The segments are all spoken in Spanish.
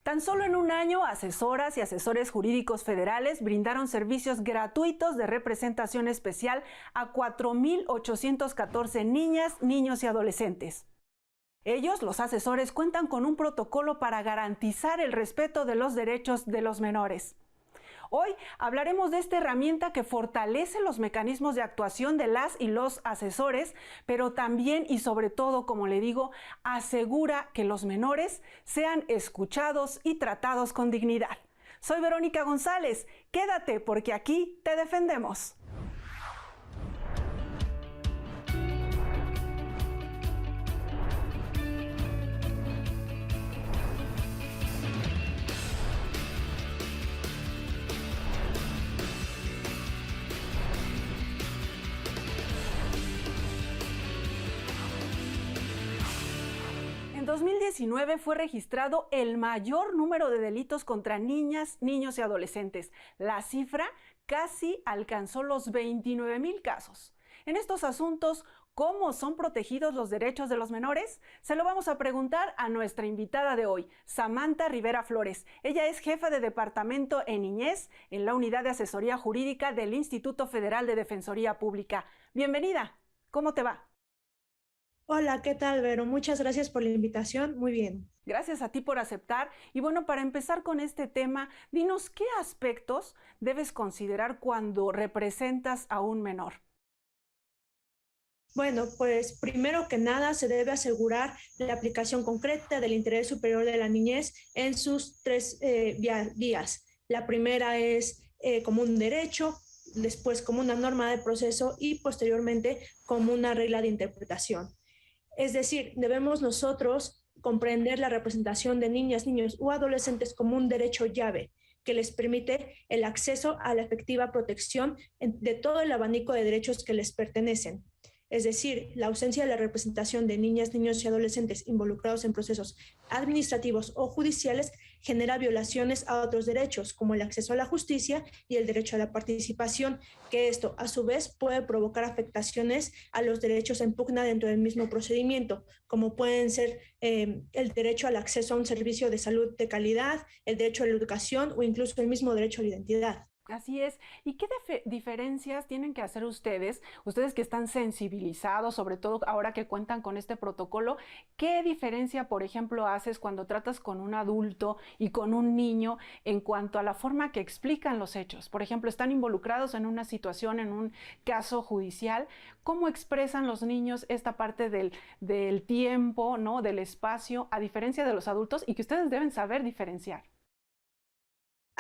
Tan solo en un año, asesoras y asesores jurídicos federales brindaron servicios gratuitos de representación especial a 4,814 niñas, niños y adolescentes. Ellos, los asesores, cuentan con un protocolo para garantizar el respeto de los derechos de los menores. Hoy hablaremos de esta herramienta que fortalece los mecanismos de actuación de las y los asesores, pero también y sobre todo, como le digo, asegura que los menores sean escuchados y tratados con dignidad. Soy Verónica González. Quédate porque aquí te defendemos. En 2019 fue registrado el mayor número de delitos contra niñas, niños y adolescentes. La cifra casi alcanzó los 29,000 casos. En estos asuntos, ¿cómo son protegidos los derechos de los menores? Se lo vamos a preguntar a nuestra invitada de hoy, Samantha Rivera Flores. Ella es jefa de departamento en niñez en la Unidad de Asesoría Jurídica del Instituto Federal de Defensoría Pública. Bienvenida. ¿Cómo te va? Hola, ¿qué tal, Vero? Muchas gracias por la invitación. Muy bien. Gracias a ti por aceptar. Y bueno, para empezar con este tema, dinos qué aspectos debes considerar cuando representas a un menor. Bueno, pues primero que nada se debe asegurar la aplicación concreta del interés superior de la niñez en sus tres vías. La primera es como un derecho, después como una norma de proceso y posteriormente como una regla de interpretación. Es decir, debemos nosotros comprender la representación de niñas, niños o adolescentes como un derecho llave que les permite el acceso a la efectiva protección de todo el abanico de derechos que les pertenecen. Es decir, la ausencia de la representación de niñas, niños y adolescentes involucrados en procesos administrativos o judiciales genera violaciones a otros derechos, como el acceso a la justicia y el derecho a la participación, que esto, a su vez, puede provocar afectaciones a los derechos en pugna dentro del mismo procedimiento, como pueden ser el derecho al acceso a un servicio de salud de calidad, el derecho a la educación o incluso el mismo derecho a la identidad. Así es. ¿Y qué diferencias tienen que hacer ustedes que están sensibilizados, sobre todo ahora que cuentan con este protocolo? ¿Qué diferencia, por ejemplo, haces cuando tratas con un adulto y con un niño en cuanto a la forma que explican los hechos? Por ejemplo, están involucrados en una situación, en un caso judicial. ¿Cómo expresan los niños esta parte del tiempo, ¿no? Del espacio, a diferencia de los adultos y que ustedes deben saber diferenciar?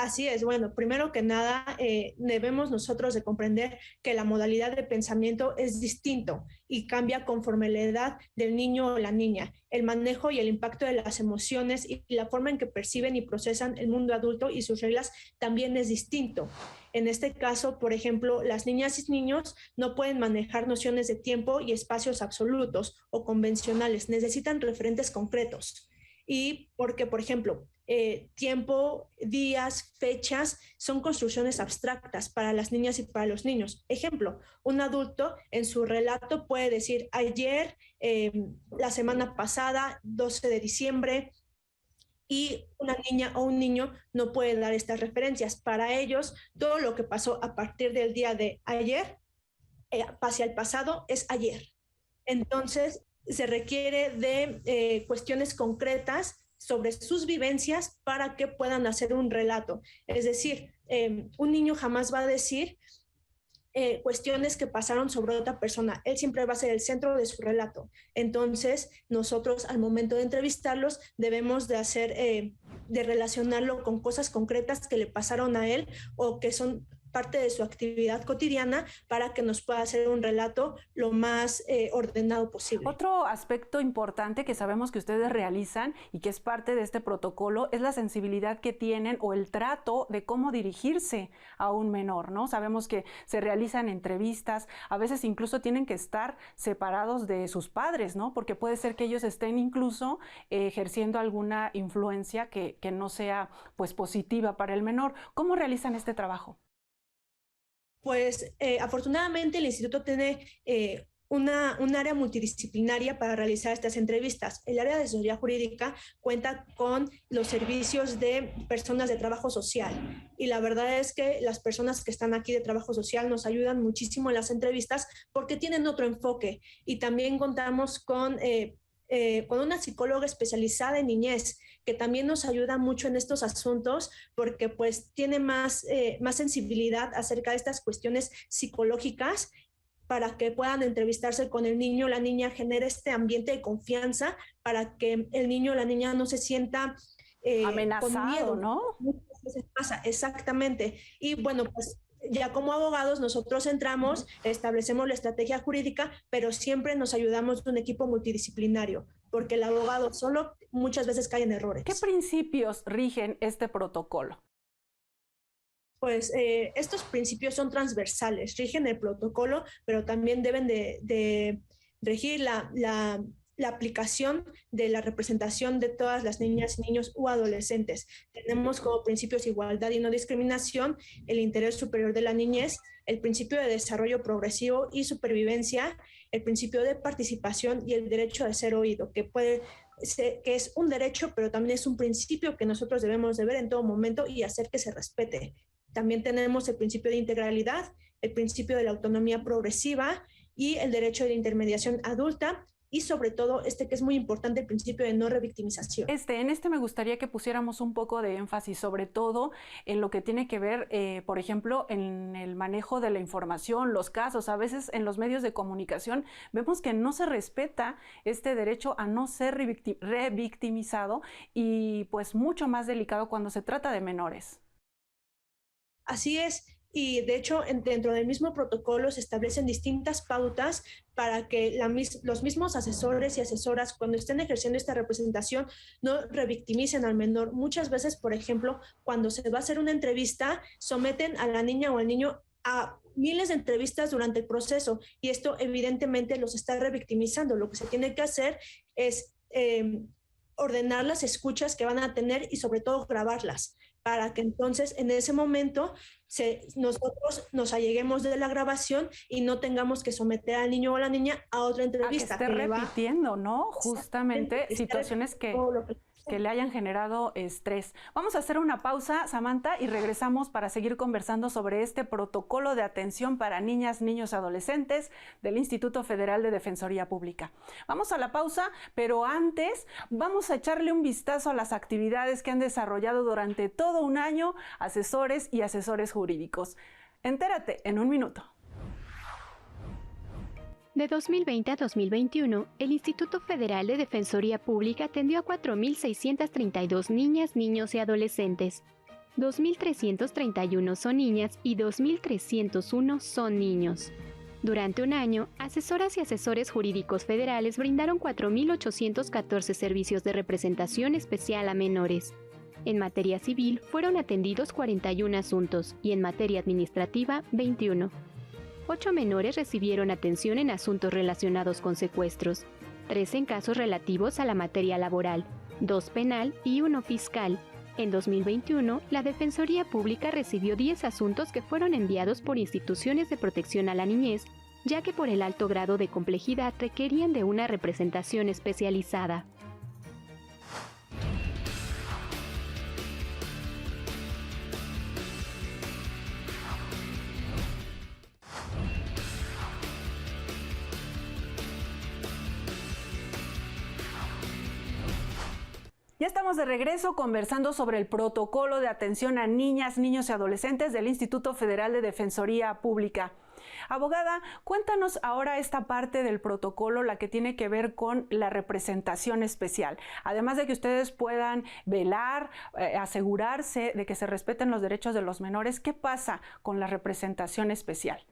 Así es, bueno, primero que nada, debemos nosotros de comprender que la modalidad de pensamiento es distinto y cambia conforme la edad del niño o la niña. El manejo y el impacto de las emociones y la forma en que perciben y procesan el mundo adulto y sus reglas también es distinto. En este caso, por ejemplo, las niñas y niños no pueden manejar nociones de tiempo y espacios absolutos o convencionales, necesitan referentes concretos. Y porque, por ejemplo, tiempo, días, fechas, son construcciones abstractas para las niñas y para los niños. Ejemplo, un adulto en su relato puede decir ayer, la semana pasada, 12 de diciembre, y una niña o un niño no puede dar estas referencias. Para ellos, todo lo que pasó a partir del día de ayer, hacia el pasado, es ayer. Entonces, se requiere de cuestiones concretas sobre sus vivencias para que puedan hacer un relato. Es decir, un niño jamás va a decir cuestiones que pasaron sobre otra persona. Él siempre va a ser el centro de su relato. Entonces, nosotros al momento de entrevistarlos debemos de hacer, de relacionarlo con cosas concretas que le pasaron a él o que son parte de su actividad cotidiana para que nos pueda hacer un relato lo más ordenado posible. Otro aspecto importante que sabemos que ustedes realizan y que es parte de este protocolo es la sensibilidad que tienen o el trato de cómo dirigirse a un menor, ¿no? Sabemos que se realizan entrevistas, a veces incluso tienen que estar separados de sus padres, ¿no? Porque puede ser que ellos estén incluso ejerciendo alguna influencia que no sea pues positiva para el menor. ¿Cómo realizan este trabajo? Pues afortunadamente el instituto tiene un área multidisciplinaria para realizar estas entrevistas. El área de asesoría jurídica cuenta con los servicios de personas de trabajo social y la verdad es que las personas que están aquí de trabajo social nos ayudan muchísimo en las entrevistas porque tienen otro enfoque y también contamos con una psicóloga especializada en niñez que también nos ayuda mucho en estos asuntos porque pues tiene más sensibilidad acerca de estas cuestiones psicológicas para que puedan entrevistarse con el niño o la niña, genere este ambiente de confianza para que el niño o la niña no se sienta con amenazado, miedo. ¿no? Muchas veces pasa, exactamente. Y bueno, pues ya como abogados nosotros entramos, establecemos la estrategia jurídica, pero siempre nos ayudamos de un equipo multidisciplinario, porque el abogado solo muchas veces cae en ¿Qué errores. principios rigen este protocolo? Pues estos principios son transversales, rigen el protocolo, pero también deben de regir la aplicación de la representación de todas las niñas, niños u adolescentes. Tenemos como principios igualdad y no discriminación, el interés superior de la niñez, el principio de desarrollo progresivo y supervivencia, el principio de participación y el derecho de ser oído, que es un derecho, pero también es un principio que nosotros debemos de ver en todo momento y hacer que se respete. También tenemos el principio de integralidad, el principio de la autonomía progresiva y el derecho de intermediación adulta y sobre todo que es muy importante, el principio de no revictimización. En este me gustaría que pusiéramos un poco de énfasis, sobre todo en lo que tiene que ver, por ejemplo, en el manejo de la información, los casos. A veces en los medios de comunicación vemos que no se respeta este derecho a no ser revictimizado y pues mucho más delicado cuando se trata de menores. Así es, y de hecho dentro del mismo protocolo se establecen distintas pautas para que los mismos asesores y asesoras cuando estén ejerciendo esta representación no revictimicen al menor. Muchas veces, por ejemplo, cuando se va a hacer una entrevista, someten a la niña o al niño a miles de entrevistas durante el proceso y esto evidentemente los está revictimizando. Lo que se tiene que hacer es ordenar las escuchas que van a tener y sobre todo grabarlas para que entonces en ese momento nosotros nos alleguemos de la grabación y no tengamos que someter al niño o a la niña a otra entrevista. A que esté repitiendo, ¿no? Justamente situaciones que le hayan generado estrés. Vamos a hacer una pausa, Samantha, y regresamos para seguir conversando sobre este protocolo de atención para niñas, niños y adolescentes del Instituto Federal de Defensoría Pública. Vamos a la pausa, pero antes vamos a echarle un vistazo a las actividades que han desarrollado durante todo un año asesores y asesores jurídicos. Entérate en un minuto. De 2020 a 2021, el Instituto Federal de Defensoría Pública atendió a 4.632 niñas, niños y adolescentes. 2.331 son niñas y 2.301 son niños. Durante un año, asesoras y asesores jurídicos federales brindaron 4.814 servicios de representación especial a menores. En materia civil fueron atendidos 41 asuntos y en materia administrativa 21. 8 menores recibieron atención en asuntos relacionados con secuestros, 3 en casos relativos a la materia laboral, 2 penal y 1 fiscal. En 2021, la Defensoría Pública recibió 10 asuntos que fueron enviados por instituciones de protección a la niñez, ya que por el alto grado de complejidad requerían de una representación especializada. Ya estamos de regreso conversando sobre el protocolo de atención a niñas, niños y adolescentes del Instituto Federal de Defensoría Pública. Abogada, cuéntanos ahora esta parte del protocolo, la que tiene que ver con la representación especial. Además de que ustedes puedan velar, asegurarse de que se respeten los derechos de los menores, ¿qué pasa con la representación especial?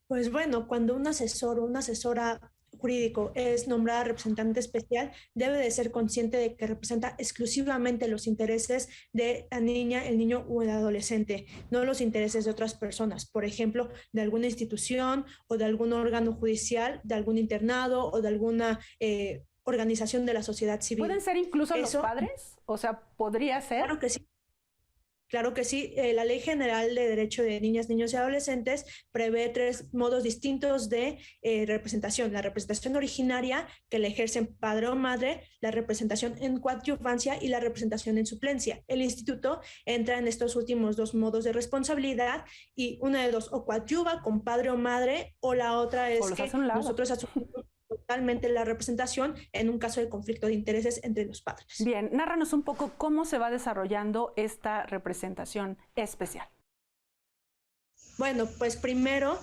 Pues bueno, cuando un asesor o una asesora jurídico es nombrada representante especial, debe de ser consciente de que representa exclusivamente los intereses de la niña, el niño o el adolescente, no los intereses de otras personas, por ejemplo, de alguna institución o de algún órgano judicial, de algún internado o de alguna organización de la sociedad civil. ¿Pueden ser incluso los padres? O sea, ¿podría ser? Claro que sí. Claro que sí, la Ley General de Derecho de Niñas, Niños y Adolescentes prevé 3 modos distintos de representación. La representación originaria, que la ejercen padre o madre, la representación en coadyuvancia y la representación en suplencia. El instituto entra en estos últimos 2 modos de responsabilidad y una de dos, o coadyuva con padre o madre, o la otra es que nosotros asumimos totalmente la representación en un caso de conflicto de intereses entre los padres. Bien, nárranos un poco cómo se va desarrollando esta representación especial. Bueno, pues primero,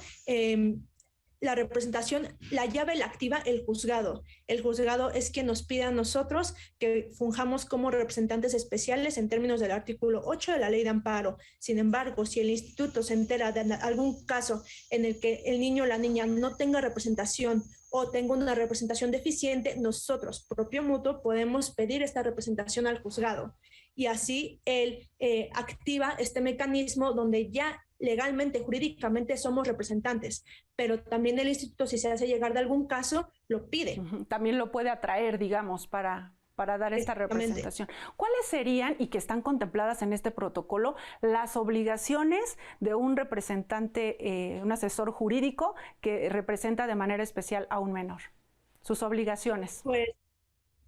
la representación, la llave la activa el juzgado. El juzgado es quien nos pide a nosotros que fungamos como representantes especiales en términos del artículo 8 de la Ley de Amparo. Sin embargo, si el instituto se entera de algún caso en el que el niño o la niña no tenga representación o tenga una representación deficiente, nosotros, propio mutuo, podemos pedir esta representación al juzgado. Y así él activa este mecanismo donde ya legalmente, jurídicamente somos representantes, pero también el instituto, si se hace llegar de algún caso, lo pide. También lo puede atraer, digamos, para dar esta representación. ¿Cuáles serían, y que están contempladas en este protocolo, las obligaciones de un representante, un asesor jurídico que representa de manera especial a un menor? Sus obligaciones. Pues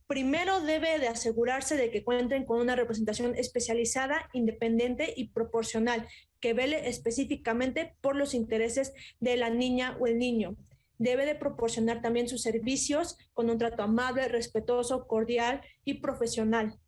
primero debe de asegurarse de que cuenten con una representación especializada, independiente y proporcional, que vele específicamente por los intereses de la niña o el niño. Debe de proporcionar también sus servicios con un trato amable, respetuoso, cordial y profesional.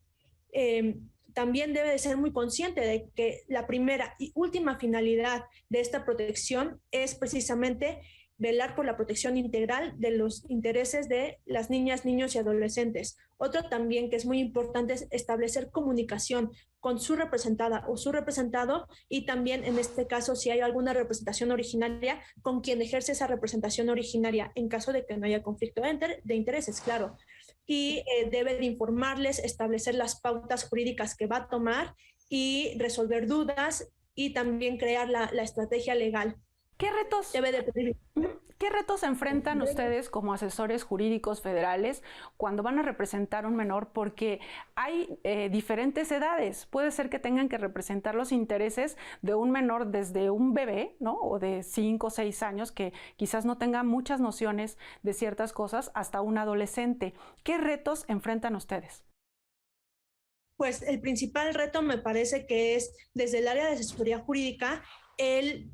También debe de ser muy consciente de que la primera y última finalidad de esta protección es precisamente velar por la protección integral de los intereses de las niñas, niños y adolescentes. Otro también que es muy importante es establecer comunicación con su representada o su representado, y también en este caso, si hay alguna representación originaria, con quien ejerce esa representación originaria, en caso de que no haya conflicto de intereses, claro. Y debe de informarles, establecer las pautas jurídicas que va a tomar y resolver dudas, y también crear la estrategia legal. ¿Qué retos enfrentan ustedes como asesores jurídicos federales cuando van a representar a un menor? Porque hay diferentes edades. Puede ser que tengan que representar los intereses de un menor desde un bebé, ¿no? O de 5 o 6 años, que quizás no tenga muchas nociones de ciertas cosas, hasta un adolescente. ¿Qué retos enfrentan ustedes? Pues el principal reto me parece que es desde el área de asesoría jurídica,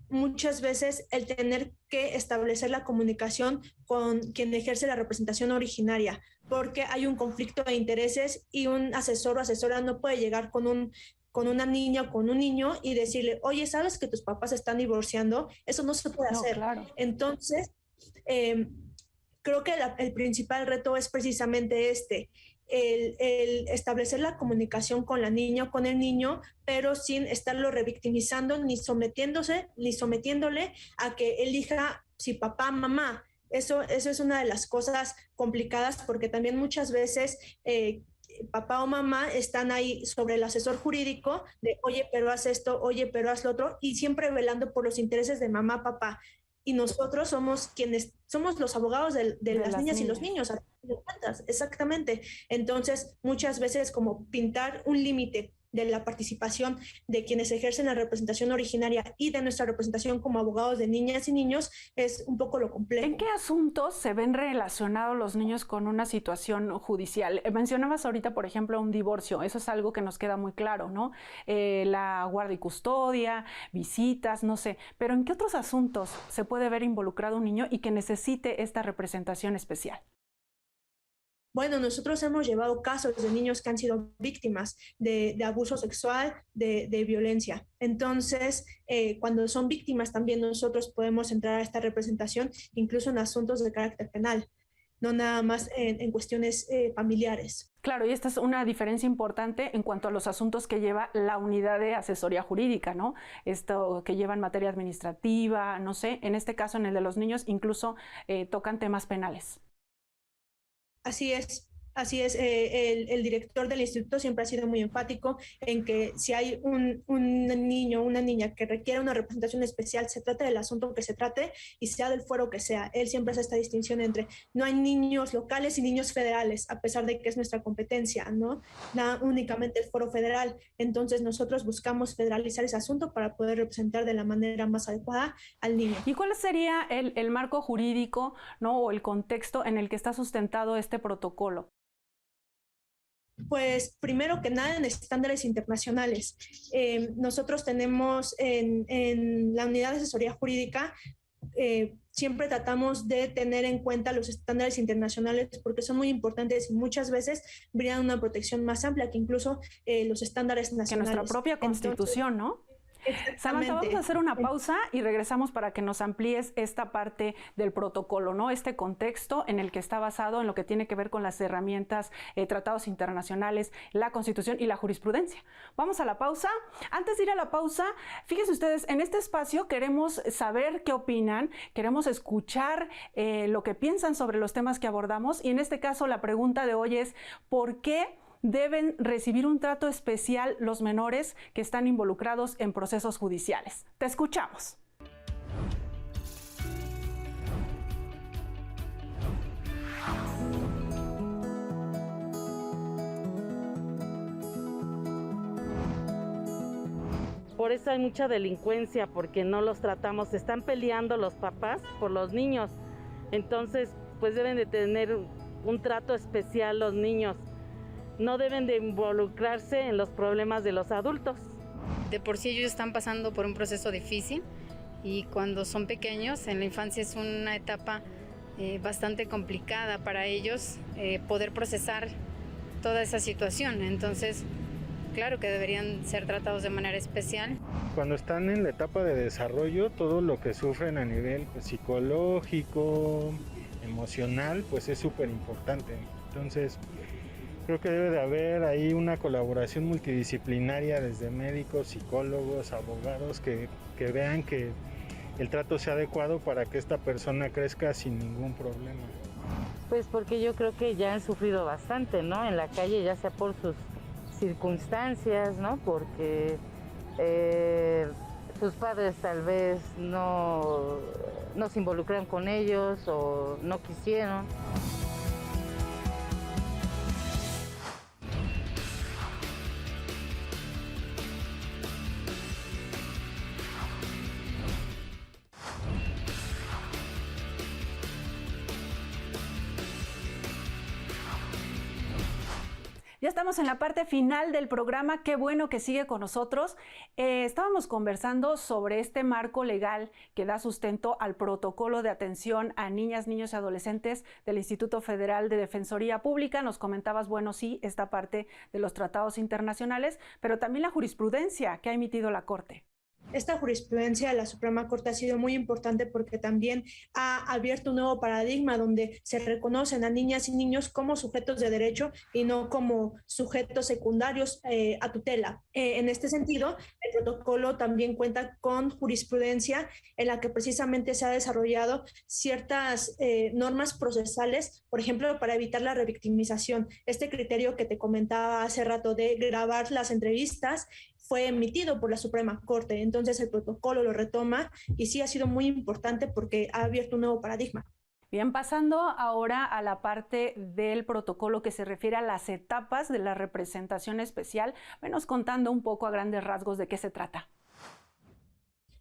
muchas veces el tener que establecer la comunicación con quien ejerce la representación originaria, porque hay un conflicto de intereses y un asesor o asesora no puede llegar con una niña o con un niño y decirle, oye, ¿sabes que tus papás están divorciando? Eso no se puede hacer. Claro. Entonces, creo que el principal reto es precisamente el establecer la comunicación con la niña o con el niño, pero sin estarlo revictimizando ni sometiéndole a que elija si papá, mamá. Eso es una de las cosas complicadas, porque también muchas veces papá o mamá están ahí sobre el asesor jurídico de, oye, pero haz esto, oye, pero haz lo otro, y siempre velando por los intereses de mamá, papá. Y nosotros somos los abogados de las niñas y los niños, exactamente. Entonces, muchas veces como pintar un límite de la participación de quienes ejercen la representación originaria y de nuestra representación como abogados de niñas y niños es un poco lo complejo. ¿En qué asuntos se ven relacionados los niños con una situación judicial? Mencionabas ahorita, por ejemplo, un divorcio. Eso es algo que nos queda muy claro, ¿no? La guardia y custodia, visitas, no sé. Pero ¿en qué otros asuntos se puede ver involucrado un niño y que necesite esta representación especial? Bueno, nosotros hemos llevado casos de niños que han sido víctimas de abuso sexual, de violencia. Entonces, cuando son víctimas, también nosotros podemos entrar a esta representación, incluso en asuntos de carácter penal, no nada más en cuestiones familiares. Claro, y esta es una diferencia importante en cuanto a los asuntos que lleva la unidad de asesoría jurídica, ¿no? Esto que lleva en materia administrativa, no sé, en este caso, en el de los niños, incluso tocan temas penales. Así es. Así es, el director del instituto siempre ha sido muy enfático en que si hay un niño o una niña que requiere una representación especial, se trate del asunto que se trate y sea del fuero que sea. Él siempre hace esta distinción entre no hay niños locales y niños federales, a pesar de que es nuestra competencia, ¿no? Da únicamente el foro federal. Entonces nosotros buscamos federalizar ese asunto para poder representar de la manera más adecuada al niño. ¿Y cuál sería el marco jurídico, ¿no? O el contexto en el que está sustentado este protocolo? Pues primero que nada en estándares internacionales. Nosotros tenemos en la unidad de asesoría jurídica, siempre tratamos de tener en cuenta los estándares internacionales porque son muy importantes y muchas veces brindan una protección más amplia que incluso los estándares nacionales. Que nuestra propia Constitución, ¿no? Samantha, vamos a hacer una pausa y regresamos para que nos amplíes esta parte del protocolo, ¿no? Este contexto en el que está basado en lo que tiene que ver con las herramientas, tratados internacionales, la Constitución y la jurisprudencia. Vamos a la pausa. Antes de ir a la pausa, fíjense ustedes, en este espacio queremos saber qué opinan, queremos escuchar lo que piensan sobre los temas que abordamos y en este caso la pregunta de hoy es ¿por qué deben recibir un trato especial los menores que están involucrados en procesos judiciales? Te escuchamos. Por eso hay mucha delincuencia, porque no los tratamos, se están peleando los papás por los niños. Entonces, pues deben de tener un trato especial los niños. No deben de involucrarse en los problemas de los adultos. De por sí ellos están pasando por un proceso difícil y cuando son pequeños, en la infancia es una etapa bastante complicada para ellos poder procesar toda esa situación. Entonces, claro que deberían ser tratados de manera especial. Cuando están en la etapa de desarrollo, todo lo que sufren a nivel psicológico, emocional, pues es súper importante. Entonces, creo que debe de haber ahí una colaboración multidisciplinaria desde médicos, psicólogos, abogados que vean que el trato sea adecuado para que esta persona crezca sin ningún problema. Pues porque yo creo que ya han sufrido bastante, ¿no? En la calle, ya sea por sus circunstancias, ¿no? Porque sus padres tal vez no se involucran con ellos o no quisieron. Ya estamos en la parte final del programa, qué bueno que sigue con nosotros. Estábamos conversando sobre este marco legal que da sustento al protocolo de atención a niñas, niños y adolescentes del Instituto Federal de Defensoría Pública. Nos comentabas, bueno, sí, esta parte de los tratados internacionales, pero también la jurisprudencia que ha emitido la Corte. Esta jurisprudencia de la Suprema Corte ha sido muy importante porque también ha abierto un nuevo paradigma donde se reconocen a niñas y niños como sujetos de derecho y no como sujetos secundarios a tutela. En este sentido, el protocolo también cuenta con jurisprudencia en la que precisamente se ha desarrollado ciertas normas procesales, por ejemplo, para evitar la revictimización. Este criterio que te comentaba hace rato de grabar las entrevistas fue emitido por la Suprema Corte, entonces el protocolo lo retoma y sí ha sido muy importante porque ha abierto un nuevo paradigma. Bien, pasando ahora a la parte del protocolo que se refiere a las etapas de la representación especial, venos contando un poco a grandes rasgos de qué se trata.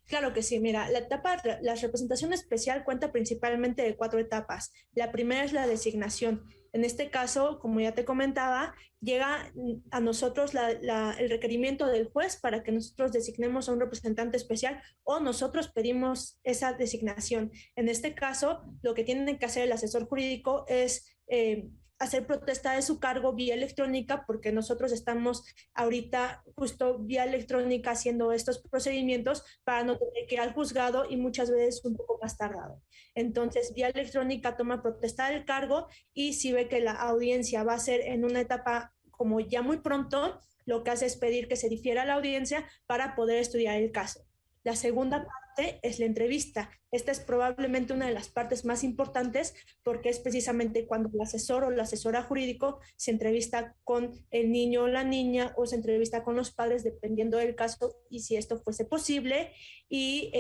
Claro que sí, mira, la representación especial cuenta principalmente de 4 etapas. La primera es la designación. En este caso, como ya te comentaba, llega a nosotros el requerimiento del juez para que nosotros designemos a un representante especial o nosotros pedimos esa designación. En este caso, lo que tiene que hacer el asesor jurídico es hacer protesta de su cargo vía electrónica, porque nosotros estamos ahorita justo vía electrónica haciendo estos procedimientos para no tener que ir al juzgado y muchas veces un poco más tardado. Entonces, vía electrónica toma protesta del cargo y si ve que la audiencia va a ser en una etapa como ya muy pronto, lo que hace es pedir que se difiera la audiencia para poder estudiar el caso. La segunda parte es la entrevista. Esta es probablemente una de las partes más importantes porque es precisamente cuando el asesor o la asesora jurídico se entrevista con el niño o la niña o se entrevista con los padres dependiendo del caso y si esto fuese posible y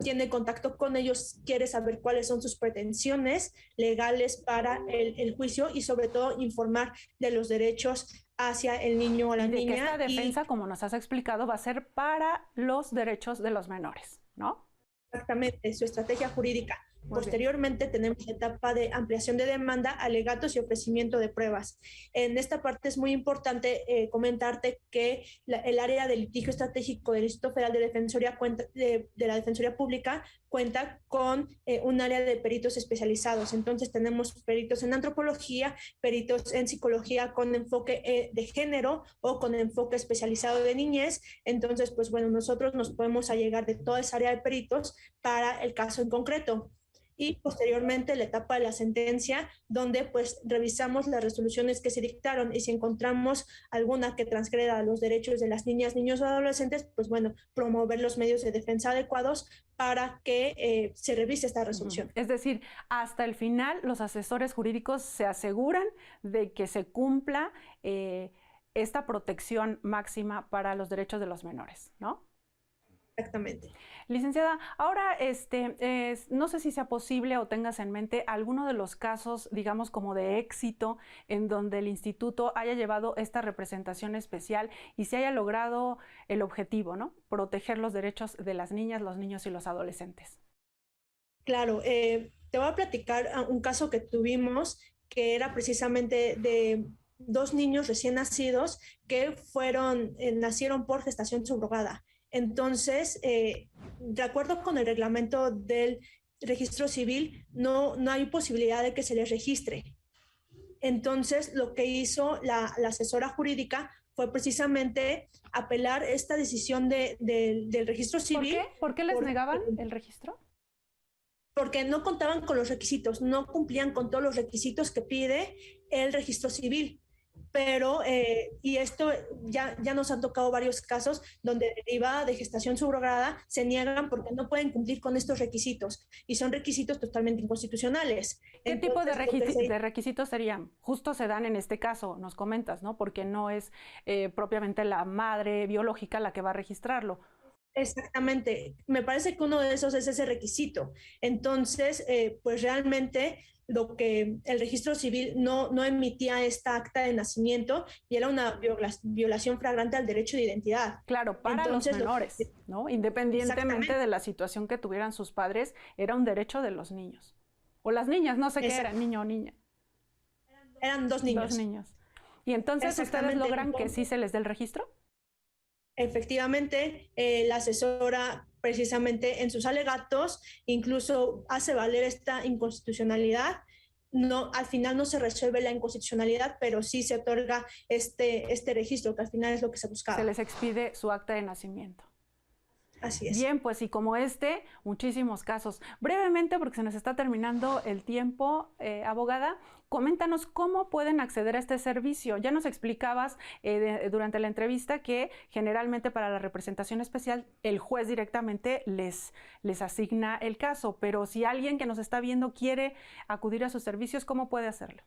tiene contacto con ellos, quiere saber cuáles son sus pretensiones legales para el juicio y sobre todo informar de los derechos hacia el niño o la de niña. Que esta defensa, como nos has explicado, va a ser para los derechos de los menores, ¿no? Exactamente, su estrategia jurídica. Posteriormente tenemos la etapa de ampliación de demanda, alegatos y ofrecimiento de pruebas. En esta parte es muy importante comentarte que el área de litigio estratégico del Instituto Federal de Defensoría de la Defensoría Pública cuenta con un área de peritos especializados. Entonces tenemos peritos en antropología, peritos en psicología con enfoque de género o con enfoque especializado de niñez. Entonces, pues bueno, nosotros nos podemos allegar de toda esa área de peritos para el caso en concreto. Y posteriormente la etapa de la sentencia, donde pues revisamos las resoluciones que se dictaron y si encontramos alguna que transgreda los derechos de las niñas, niños o adolescentes, pues bueno, promover los medios de defensa adecuados para que se revise esta resolución. Es decir, hasta el final los asesores jurídicos se aseguran de que se cumpla esta protección máxima para los derechos de los menores, ¿no? Exactamente. Licenciada, ahora no sé si sea posible o tengas en mente alguno de los casos, digamos, como de éxito en donde el instituto haya llevado esta representación especial y se haya logrado el objetivo, ¿no? Proteger los derechos de las niñas, los niños y los adolescentes. Claro, te voy a platicar un caso que tuvimos que era precisamente de 2 niños recién nacidos que nacieron por gestación subrogada. Entonces, de acuerdo con el reglamento del registro civil, no hay posibilidad de que se les registre. Entonces, lo que hizo la asesora jurídica fue precisamente apelar esta decisión del registro civil. ¿Por qué les negaban el registro? Porque no contaban con los requisitos, no cumplían con todos los requisitos que pide el registro civil. Pero, y esto ya nos han tocado varios casos donde derivada de gestación subrogada se niegan porque no pueden cumplir con estos requisitos y son requisitos totalmente inconstitucionales. ¿Qué tipo de requisitos serían? Justo se dan en este caso, nos comentas, ¿no? Porque no es propiamente la madre biológica la que va a registrarlo. Exactamente. Me parece que uno de esos es ese requisito. Entonces, pues realmente lo que el registro civil no emitía esta acta de nacimiento y era una violación flagrante al derecho de identidad. Claro, para los menores, ¿no? Independientemente de la situación que tuvieran sus padres, era un derecho de los niños. O las niñas, no sé qué era, niño o niña. Eran 2 niños. 2 niños. ¿Y entonces ustedes logran que sí se les dé el registro? Efectivamente, la asesora precisamente en sus alegatos incluso hace valer esta inconstitucionalidad. No, al final no se resuelve la inconstitucionalidad, pero sí se otorga este registro, que al final es lo que se buscaba. Se les expide su acta de nacimiento. Así es. Bien, pues y como muchísimos casos. Brevemente, porque se nos está terminando el tiempo, abogada, coméntanos cómo pueden acceder a este servicio. Ya nos explicabas durante la entrevista que generalmente para la representación especial el juez directamente les asigna el caso, pero si alguien que nos está viendo quiere acudir a sus servicios, ¿cómo puede hacerlo?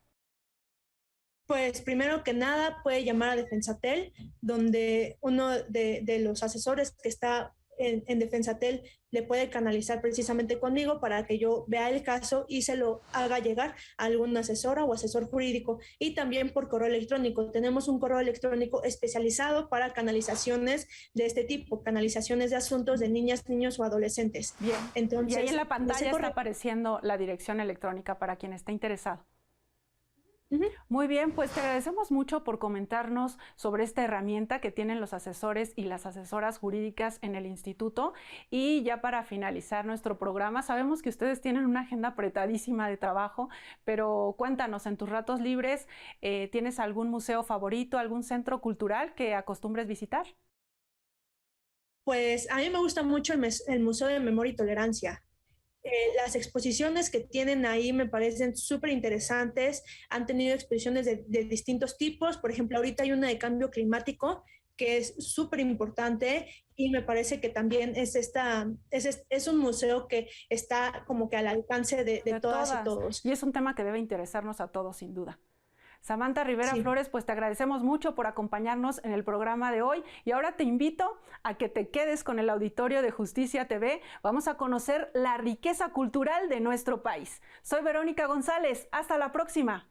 Pues primero que nada puede llamar a Defensatel, donde uno de los asesores que está en Defensatel le puede canalizar precisamente conmigo para que yo vea el caso y se lo haga llegar a alguna asesora o asesor jurídico. Y también por correo electrónico. Tenemos un correo electrónico especializado para canalizaciones de este tipo, canalizaciones de asuntos de niñas, niños o adolescentes. Bien. Entonces, y ahí en la pantalla está apareciendo la dirección electrónica para quien esté interesado. Muy bien, pues te agradecemos mucho por comentarnos sobre esta herramienta que tienen los asesores y las asesoras jurídicas en el instituto. Y ya para finalizar nuestro programa, sabemos que ustedes tienen una agenda apretadísima de trabajo, pero cuéntanos, en tus ratos libres, ¿tienes algún museo favorito, algún centro cultural que acostumbres visitar? Pues a mí me gusta mucho el Museo de Memoria y Tolerancia. Las exposiciones que tienen ahí me parecen súper interesantes. Han tenido exposiciones de distintos tipos. Por ejemplo, ahorita hay una de cambio climático que es súper importante, y me parece que también es un museo que está como que al alcance de todas y todos. Y es un tema que debe interesarnos a todos, sin duda. Samantha Rivera Sí. Flores, pues te agradecemos mucho por acompañarnos en el programa de hoy, y ahora te invito a que te quedes con el auditorio de Justicia TV. Vamos a conocer la riqueza cultural de nuestro país. Soy Verónica González, hasta la próxima.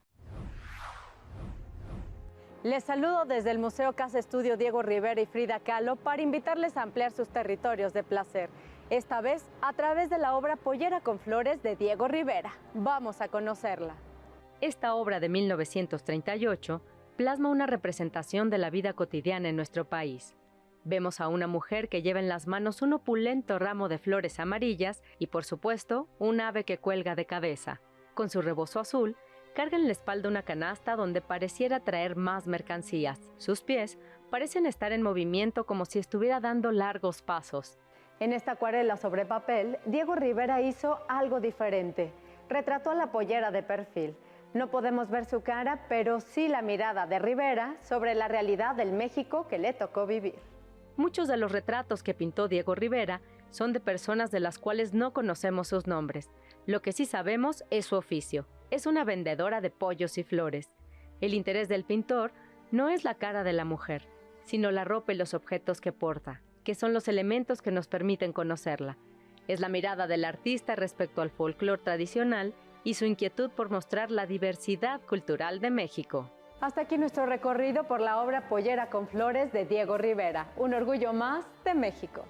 Les saludo desde el Museo Casa Estudio Diego Rivera y Frida Kahlo para invitarles a ampliar sus territorios de placer. Esta vez a través de la obra Pollera con Flores de Diego Rivera. Vamos a conocerla. Esta obra de 1938 plasma una representación de la vida cotidiana en nuestro país. Vemos a una mujer que lleva en las manos un opulento ramo de flores amarillas y, por supuesto, un ave que cuelga de cabeza. Con su rebozo azul, carga en la espalda una canasta donde pareciera traer más mercancías. Sus pies parecen estar en movimiento como si estuviera dando largos pasos. En esta acuarela sobre papel, Diego Rivera hizo algo diferente. Retrató a la pollera de perfil. No podemos ver su cara, pero sí la mirada de Rivera sobre la realidad del México que le tocó vivir. Muchos de los retratos que pintó Diego Rivera son de personas de las cuales no conocemos sus nombres. Lo que sí sabemos es su oficio. Es una vendedora de pollos y flores. El interés del pintor no es la cara de la mujer, sino la ropa y los objetos que porta, que son los elementos que nos permiten conocerla. Es la mirada del artista respecto al folclore tradicional y su inquietud por mostrar la diversidad cultural de México. Hasta aquí nuestro recorrido por la obra Pollera con Flores de Diego Rivera. Un orgullo más de México.